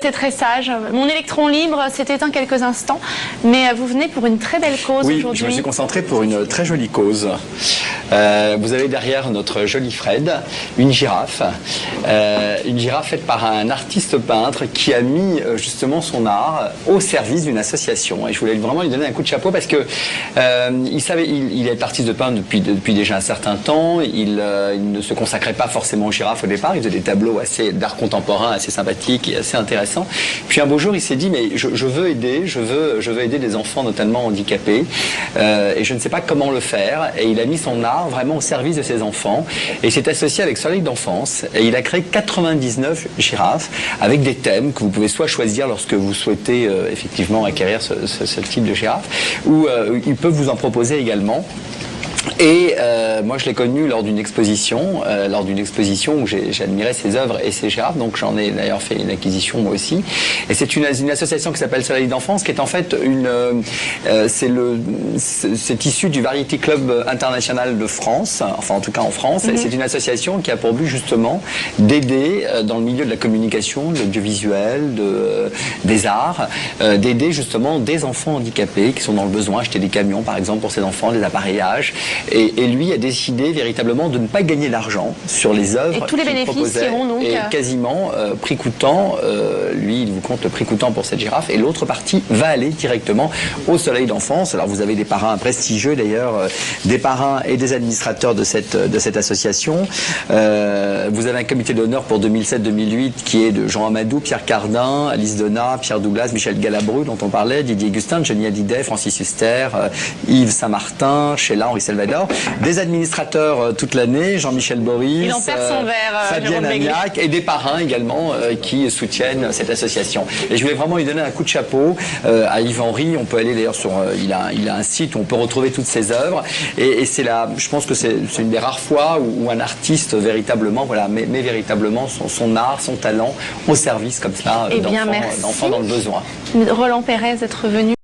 C'était très sage. Mon électron libre s'est éteint quelques instants, mais vous venez pour une très belle cause aujourd'hui. Oui, je me suis concentré pour une très jolie cause. Vous avez derrière notre joli Fred, une girafe faite par un artiste peintre qui a mis justement son art au service d'une association. Et je voulais vraiment lui donner un coup de chapeau parce que il est artiste de peintre depuis déjà un certain temps. Il ne se consacrait pas forcément aux girafes au départ. Il faisait des tableaux d'art contemporain assez sympathiques et assez intéressants. Puis un beau jour, il s'est dit mais je veux aider des enfants notamment handicapés et je ne sais pas comment le faire. Et il a mis son art vraiment au service de ses enfants et s'est associé avec Soleil d'enfance et il a créé 99 girafes avec des thèmes que vous pouvez soit choisir lorsque vous souhaitez effectivement acquérir ce type de girafe ou il peut vous en proposer également. Et moi je l'ai connu lors d'une exposition où j'ai admiré ses œuvres et ses girafes, donc j'en ai d'ailleurs fait une acquisition moi aussi. Et c'est une association qui s'appelle Soleil d'enfance, qui est en fait c'est issu du Variety Club International de France, enfin en tout cas en France. Et c'est une association qui a pour but justement d'aider dans le milieu de la communication, de l'audiovisuel, des arts, d'aider justement des enfants handicapés qui sont dans le besoin, acheter des camions par exemple pour ces enfants, des appareillages. Et lui a décidé véritablement de ne pas gagner d'argent sur les œuvres. Et tous les bénéfices iront donc. Et quasiment prix coûtant, lui il vous compte le prix coûtant pour cette girafe et l'autre partie va aller directement au Soleil d'enfance. Alors vous avez des parrains prestigieux d'ailleurs, des parrains et des administrateurs de cette association. Vous avez un comité d'honneur pour 2007-2008 qui est de Jean Amadou, Pierre Cardin, Alice Donat, Pierre Douglas, Michel Galabru dont on parlait, Didier Gustin, Johnny Hallyday, Francis Huster, Yves Saint-Martin, Sheila, Henri Salvador. Des administrateurs toute l'année, Jean-Michel Boris, il en perd son verre, Fabienne Amiac et des parrains également qui soutiennent cette association. Et je voulais vraiment lui donner un coup de chapeau à Yves Henry. On peut aller d'ailleurs sur, il a un site où on peut retrouver toutes ses œuvres et c'est là, je pense que c'est une des rares fois où un artiste véritablement, voilà, met véritablement son art, son talent au service comme ça d'enfants dans le besoin. Roland Pérez d'être venu